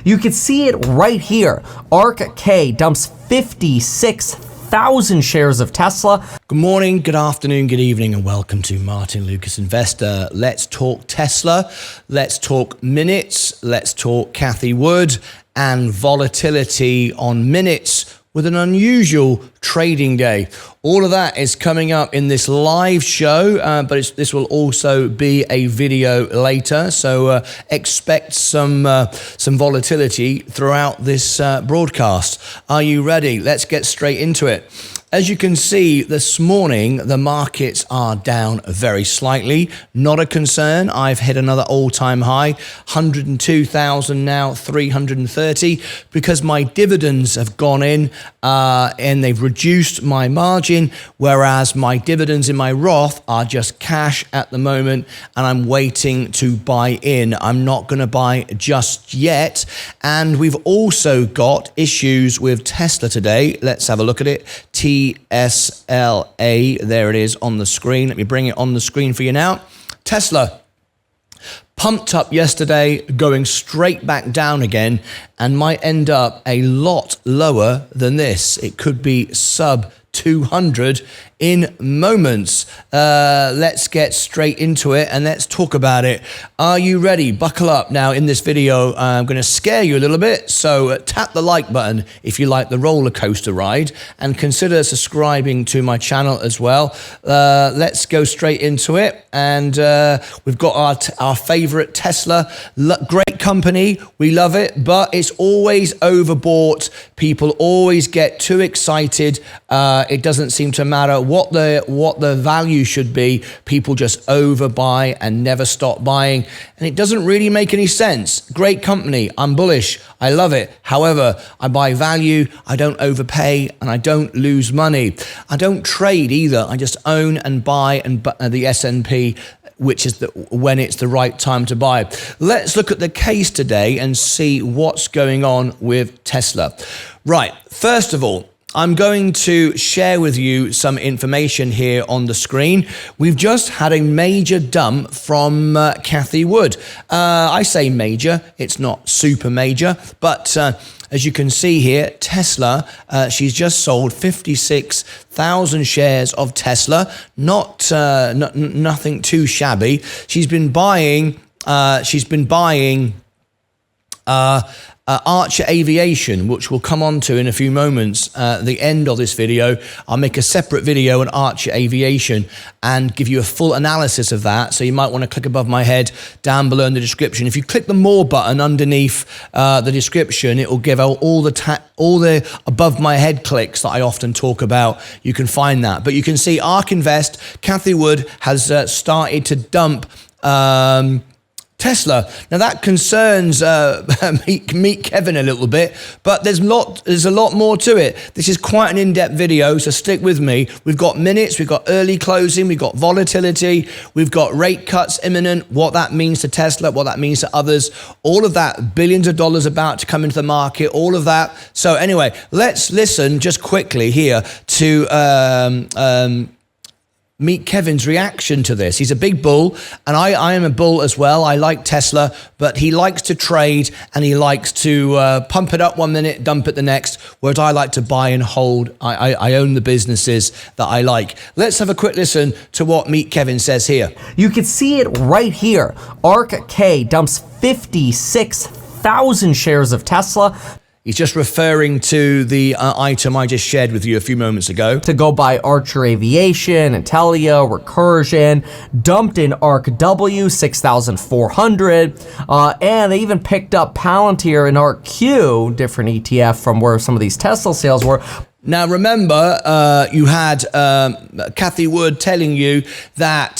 You can see it right here. ARK-K dumps 56,000 shares of Tesla. Good morning, good afternoon, good evening, and welcome to Martyn Lucas Investor. Let's talk Tesla, let's talk minutes, let's talk Cathie Wood and volatility on minutes with an unusual trading day. All of that is coming up in this live show, but this will also be a video later. So expect some volatility throughout this broadcast. Are you ready? Let's get straight into it. As you can see, this morning, the markets are down very slightly. Not a concern. I've hit another all-time high, 102,000 now, 330, because my dividends have gone in and they've reduced my margin, whereas my dividends in my Roth are just cash at the moment, and I'm waiting to buy in. I'm not going to buy just yet. And we've also got issues with Tesla today. Let's have a look at it. TSLA, there it is on the screen. Let me bring it on the screen for you now. Tesla pumped up yesterday, going straight back down again, and might end up a lot lower than this. It could be sub 200 in moments. Let's get straight into it and let's talk about it. Are you ready? Buckle up. Now in this video, I'm going to scare you a little bit. So tap the like button if you like the roller coaster ride, and consider subscribing to my channel as well. Let's go straight into it. And we've got our favorite Tesla. Great company. We love it, but it's always overbought. People always get too excited. It doesn't seem to matter what the value should be. People just overbuy and never stop buying, and it doesn't really make any sense. Great company, I'm bullish, I love it. However, I buy value, I don't overpay, and I don't lose money. I don't trade either. I just own and buy the S&P, which is when it's the right time to buy. Let's look at the case today and see what's going on with Tesla. Right, first of all, I'm going to share with you some information here on the screen. We've just had a major dump from Cathie Wood. I say major, it's not super major, but as you can see here, Tesla, she's just sold 56,000 shares of Tesla. Nothing too shabby. She's been buying Archer Aviation, which we'll come on to in a few moments. At the end of this video, I'll make a separate video on Archer Aviation and give you a full analysis of that. So you might want to click above my head down below in the description. If you click the more button underneath the description, it will give out all the above my head clicks that I often talk about. You can find that. But you can see ARK Invest, Cathie Wood has started to dump Tesla. Now that concerns Meet Kevin a little bit, but there's a lot more to it. This is quite an in-depth video, so stick with me. We've got minutes, we've got early closing, we've got volatility, we've got rate cuts imminent, what that means to Tesla, what that means to others, all of that, billions of dollars about to come into the market, all of that. So anyway, let's listen just quickly here to Meet Kevin's reaction to this. He's a big bull, and I am a bull as well. I like Tesla, but he likes to trade and he likes to pump it up one minute, dump it the next, whereas I like to buy and hold. I own the businesses that I like. Let's have a quick listen to what Meet Kevin says here. You can see it right here. ARK-K dumps 56,000 shares of Tesla. He's just referring to the item I just shared with you a few moments ago. To go buy Archer Aviation, Intelia, Recursion, dumped in ARK-W, 6,400, and they even picked up Palantir and ARK-Q, different ETF from where some of these Tesla sales were. Now, remember, you had Cathie Wood telling you that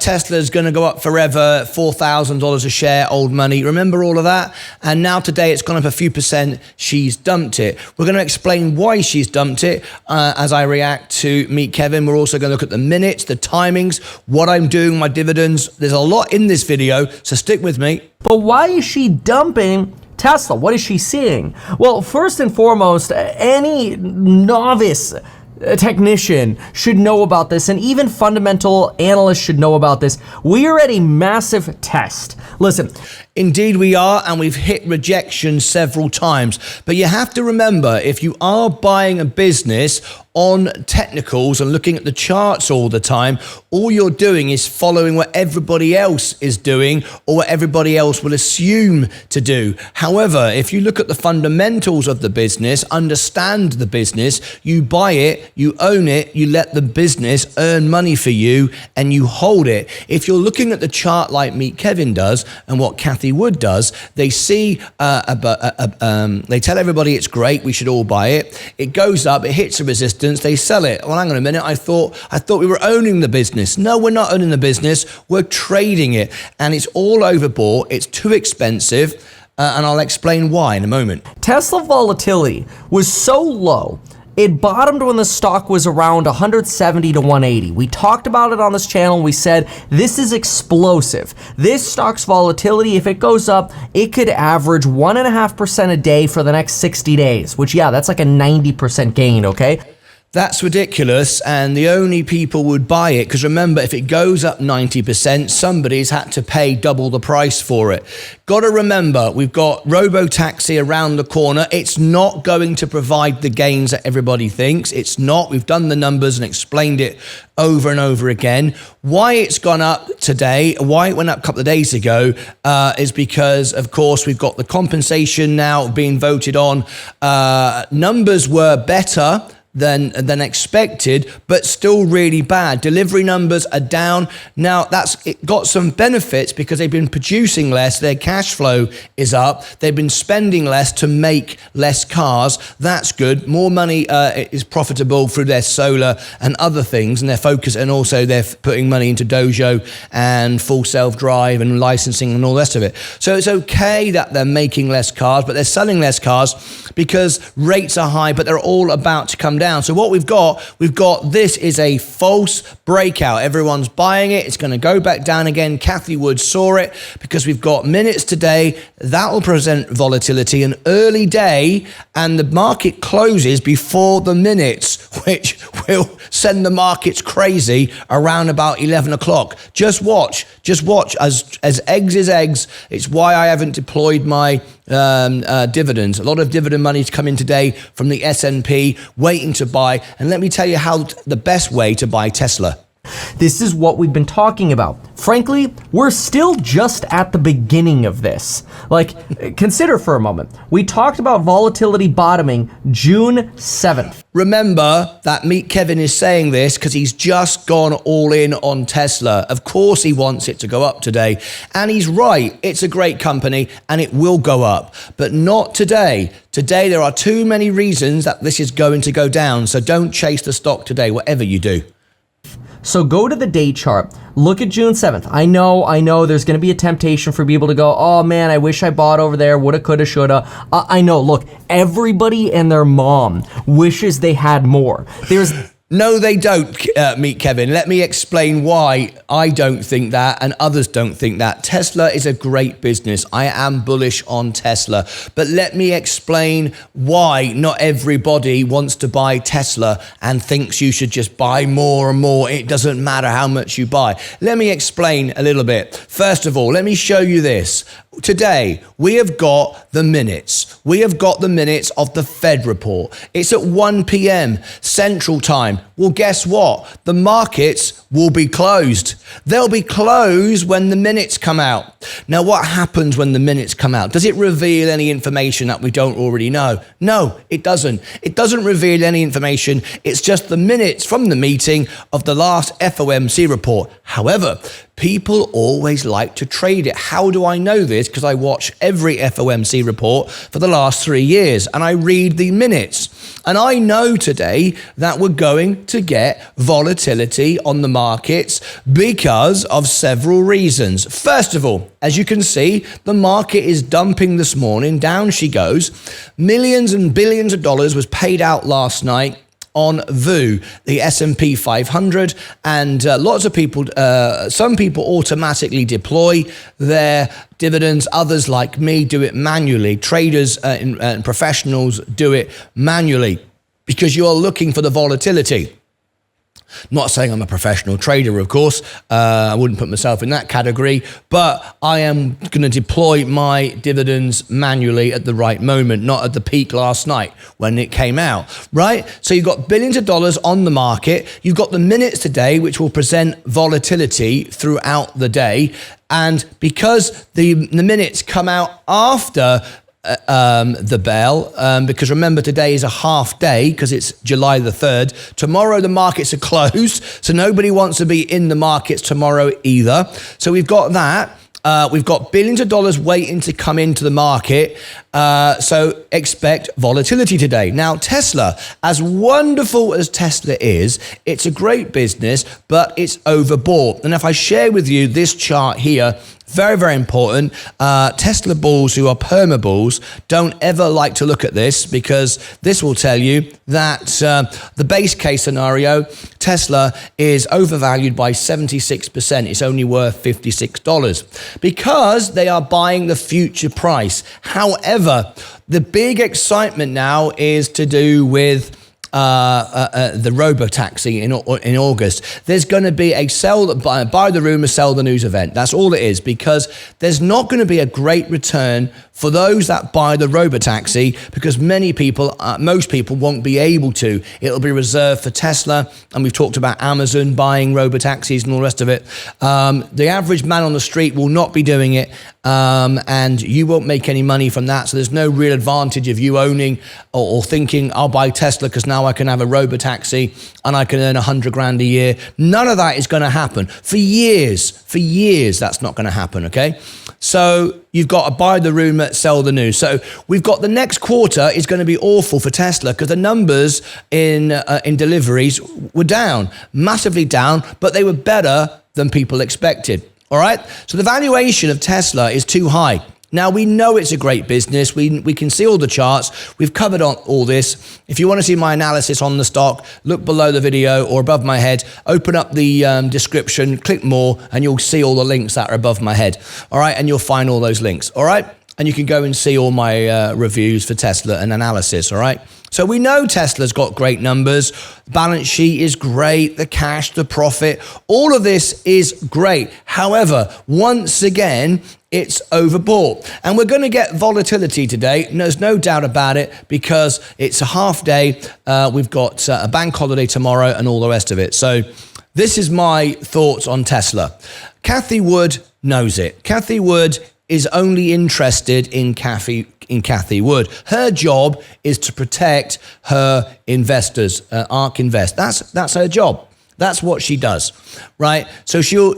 Tesla's going to go up forever, $4,000 a share, old money. Remember all of that? And now today it's gone up a few percent. She's dumped it. We're going to explain why she's dumped it as I react to Meet Kevin. We're also going to look at the minutes, the timings, what I'm doing, my dividends. There's a lot in this video, so stick with me. But why is she dumping Tesla? What is she seeing? Well, first and foremost, any novice technician should know about this, and even fundamental analysts should know about this. We are at a massive test. Listen. Indeed we are, and we've hit rejection several times. But you have to remember, if you are buying a business on technicals and looking at the charts all the time, all you're doing is following what everybody else is doing or what everybody else will assume to do. However, if you look at the fundamentals of the business, understand the business, you buy it, you own it, you let the business earn money for you, and you hold it. If you're looking at the chart like Meet Kevin does and what Cathie Wood does, they see, they tell everybody it's great, we should all buy it. It goes up, it hits a resistance, they sell it. Well, hang on a minute, I thought we were owning the business. No, we're not owning the business, we're trading it. And it's all overbought, it's too expensive, and I'll explain why in a moment. Tesla volatility was so low, it bottomed when the stock was around 170 to 180. We talked about it on this channel. We said this is explosive. This stock's volatility, if it goes up, it could average 1.5% a day for the next 60 days, which, yeah, that's like a 90% gain, okay? That's ridiculous, and the only people would buy it, because remember, if it goes up 90%, somebody's had to pay double the price for it. Got to remember, we've got robo-taxi around the corner. It's not going to provide the gains that everybody thinks. It's not. We've done the numbers and explained it over and over again. Why it's gone up today, why it went up a couple of days ago, is because, of course, we've got the compensation now being voted on. Numbers were better than expected, but still really bad. Delivery numbers are down. Now, it got some benefits because they've been producing less, their cash flow is up, they've been spending less to make less cars. That's good. More money is profitable through their solar and other things, and their focus, and also they're putting money into Dojo and full self-drive and licensing and all the rest of it. So it's okay that they're making less cars, but they're selling less cars because rates are high, but they're all about to come down. So what we've got this is a false breakout. Everyone's buying it. It's going to go back down again. Cathie Wood saw it because we've got minutes today. That will present volatility, an early day, and the market closes before the minutes, which will send the markets crazy around about 11 o'clock. Just watch as eggs is eggs. It's why I haven't deployed my dividends. A lot of dividend money to come in today from the S&P, waiting to buy. And let me tell you how the best way to buy Tesla. This is what we've been talking about. Frankly, we're still just at the beginning of this. Like, consider for a moment. We talked about volatility bottoming June 7th. Remember that Meet Kevin is saying this because he's just gone all in on Tesla. Of course he wants it to go up today. And he's right. It's a great company and it will go up. But not today. Today there are too many reasons that this is going to go down. So don't chase the stock today, whatever you do. So go to the day chart, look at June 7th. I know there's going to be a temptation for people to go, oh man, I wish I bought over there, woulda, coulda, shoulda. I know, look, everybody and their mom wishes they had more. No, they don't, Meet Kevin. Let me explain why I don't think that and others don't think that. Tesla is a great business. I am bullish on Tesla. But let me explain why not everybody wants to buy Tesla and thinks you should just buy more and more. It doesn't matter how much you buy. Let me explain a little bit. First of all, let me show you this. Today, we have got the minutes. We have got the minutes of the Fed report. It's at 1 p.m. Central Time. Well, guess what? The markets will be closed. They'll be closed when the minutes come out. Now, what happens when the minutes come out? Does it reveal any information that we don't already know? No, it doesn't. It doesn't reveal any information. It's just the minutes from the meeting of the last FOMC report. However, people always like to trade it. How do I know this? Because I watch every FOMC report for the last 3 years and I read the minutes. And I know today that we're going to get volatility on the markets because of several reasons. First of all, as you can see, the market is dumping this morning. Down she goes. Millions and billions of dollars was paid out last night on VU, the S&P 500, and lots of people, some people automatically deploy their dividends. Others, like me, do it manually. Traders and professionals do it manually. because you're looking for the volatility. Not saying I'm a professional trader, of course. I wouldn't put myself in that category, but I am going to deploy my dividends manually at the right moment, not at the peak last night when it came out, right? So you've got billions of dollars on the market. You've got the minutes today, which will present volatility throughout the day. And because the minutes come out after the bell, because remember today is a half day because it's July the 3rd. Tomorrow the markets are closed, so nobody wants to be in the markets tomorrow either. So we've got that. We've got billions of dollars waiting to come into the market. So expect volatility today. Now, Tesla, as wonderful as Tesla is, it's a great business, but it's overbought. And if I share with you this chart here, very, very important. Tesla bulls who are perma bulls don't ever like to look at this, because this will tell you that the base case scenario, Tesla is overvalued by 76%. It's only worth $56 because they are buying the future price. However, the big excitement now is to do with the robo-taxi in August. There's going to be a buy the rumor, sell the news event. That's all it is, because there's not going to be a great return for those that buy the robo-taxi, because most people won't be able to. It'll be reserved for Tesla, and we've talked about Amazon buying robo-taxis and all the rest of it. The average man on the street will not be doing it, and you won't make any money from that. So there's no real advantage of you owning or thinking, I'll buy Tesla because now I can have a robo-taxi and I can earn $100,000 a year. None of that is going to happen. For years, that's not going to happen, okay? So you've got to buy the rumor, sell the news. So we've got the next quarter is going to be awful for Tesla, because the numbers in deliveries were down, massively down, but they were better than people expected. All right. So the valuation of Tesla is too high. Now, we know it's a great business. We can see all the charts. We've covered on all this. If you want to see my analysis on the stock, look below the video or above my head, open up the description, click more, and you'll see all the links that are above my head. All right. And you'll find all those links. All right. And you can go and see all my reviews for Tesla and analysis. All right. So we know Tesla's got great numbers. Balance sheet is great. The cash, the profit, all of this is great. However, once again, it's overbought. And we're going to get volatility today. There's no doubt about it, because it's a half day. We've got a bank holiday tomorrow and all the rest of it. So this is my thoughts on Tesla. Cathie Wood knows it. Cathie Wood is only interested in Cathie Wood. Her job is to protect her investors, ARK Invest. That's her job. That's what she does, right? So she will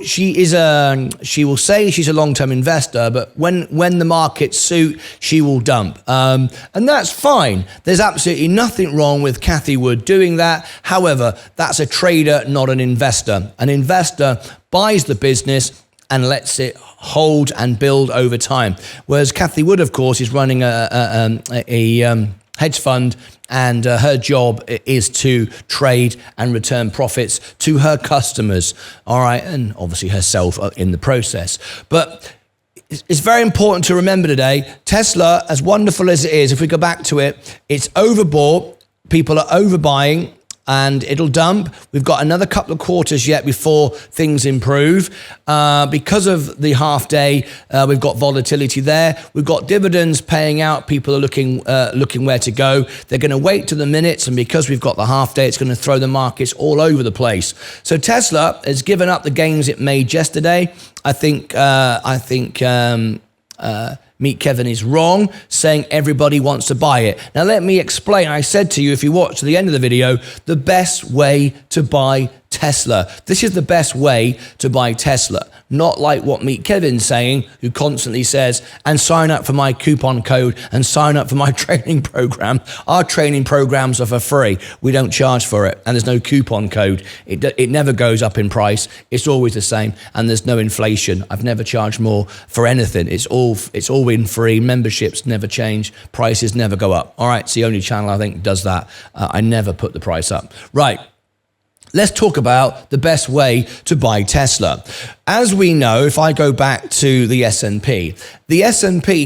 say she's a long-term investor, but when the markets suit, she will dump, and that's fine. There's absolutely nothing wrong with Cathie Wood doing that. However, that's a trader, not an investor. An investor buys the business and lets it hold and build over time. Whereas Cathie Wood, of course, is running a hedge fund, and her job is to trade and return profits to her customers, all right, and obviously herself in the process. But it's very important to remember today, Tesla, as wonderful as it is, if we go back to it, it's overbought, people are overbuying, and it'll dump. We've got another couple of quarters yet before things improve. Because of the half day, we've got volatility there. We've got dividends paying out. People are looking where to go. They're going to wait to the minutes, and because we've got the half day, it's going to throw the markets all over the place. So Tesla has given up the gains it made yesterday. I think Meet Kevin is wrong, saying everybody wants to buy it. Now, let me explain. I said to you, if you watch to the end of the video, the best way to buy Tesla. This is the best way to buy Tesla. Not like what Meet Kevin's saying, who constantly says, and sign up for my coupon code and sign up for my training program. Our training programs are for free. We don't charge for it. And there's no coupon code. It never goes up in price. It's always the same. And there's no inflation. I've never charged more for anything. It's all been free. Memberships never change. Prices never go up. All right. It's the only channel I think does that. I never put the price up. Right. let's talk about the best way to buy Tesla. As we know, if I go back to the S&P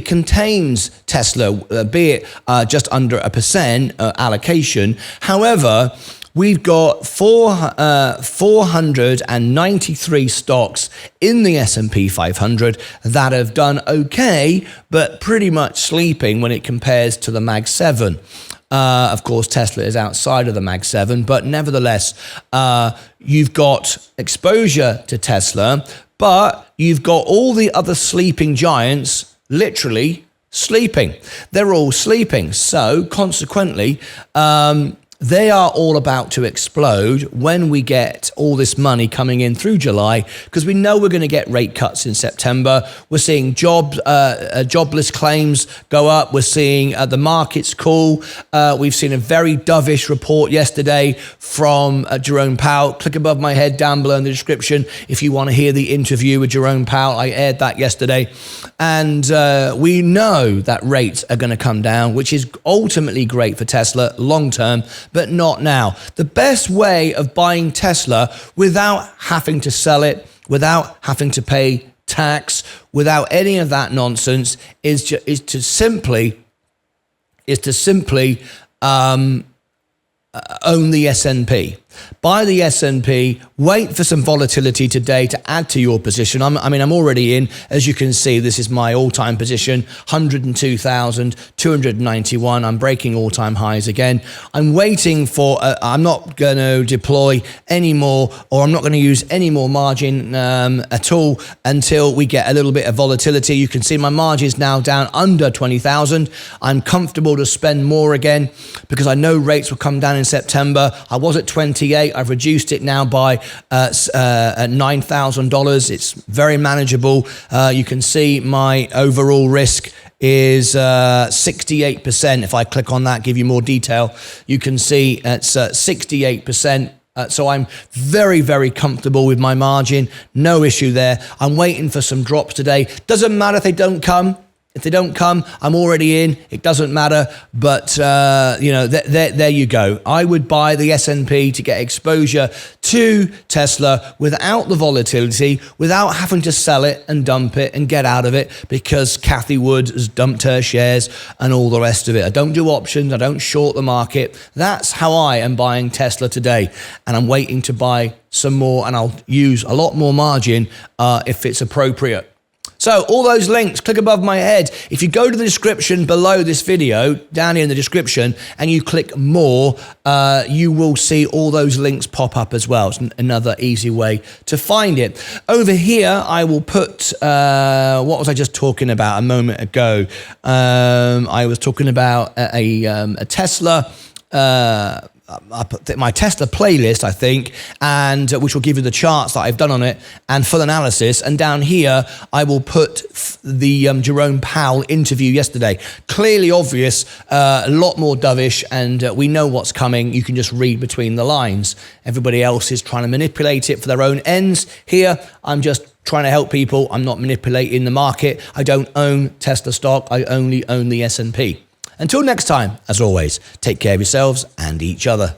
contains Tesla, be it just under 1% allocation. However, we've got 493 stocks in the S&P 500 that have done okay, but pretty much sleeping when it compares to the Mag 7. Of course, Tesla is outside of the Mag 7, but nevertheless, you've got exposure to Tesla, but you've got all the other sleeping giants literally sleeping. They're all sleeping. So consequently, they are all about to explode when we get all this money coming in through July, because we know we're going to get rate cuts in September. We're seeing jobless claims go up. We're seeing the markets cool. We've seen a very dovish report yesterday from Jerome Powell. Click above my head down below in the description if you want to hear the interview with Jerome Powell. I aired that yesterday. And we know that rates are going to come down, which is ultimately great for Tesla long term, but not now. The best way of buying Tesla without having to sell it, without having to pay tax, without any of that nonsense is to simply own the S&P. Buy the S&P, wait for some volatility today to add to your position. I'm already in. As you can see, this is my all-time position, 102,291. I'm breaking all-time highs again. I'm waiting for, I'm not going to deploy any more, or I'm not going to use any more margin at all until we get a little bit of volatility. You can see my margin is now down under 20,000. I'm comfortable to spend more again because I know rates will come down in September. I was at 28. I've reduced it now by $9,000. It's very manageable. You can see my overall risk is 68%. If I click on that, give you more detail, you can see it's 68%. So I'm very, very comfortable with my margin. No issue there. I'm waiting for some drops today. Doesn't matter if they don't come. If they don't come, I'm already in. It doesn't matter. But, there you go. I would buy the S&P to get exposure to Tesla without the volatility, without having to sell it and dump it and get out of it because Cathie Wood has dumped her shares and all the rest of it. I don't do options. I don't short the market. That's how I am buying Tesla today. And I'm waiting to buy some more, and I'll use a lot more margin if it's appropriate. So all those links, click above my head. If you go to the description below this video, down here in the description, and you click more, you will see all those links pop up as well. It's another easy way to find it. Over here, I will put, what was I just talking about a moment ago? I was talking about a Tesla, I put my Tesla playlist, I think, and which will give you the charts that I've done on it and full analysis. And down here, I will put the Jerome Powell interview yesterday. Clearly obvious, a lot more dovish, and we know what's coming. You can just read between the lines. Everybody else is trying to manipulate it for their own ends. Here, I'm just trying to help people. I'm not manipulating the market. I don't own Tesla stock. I only own the S&P. Until next time, as always, take care of yourselves and each other.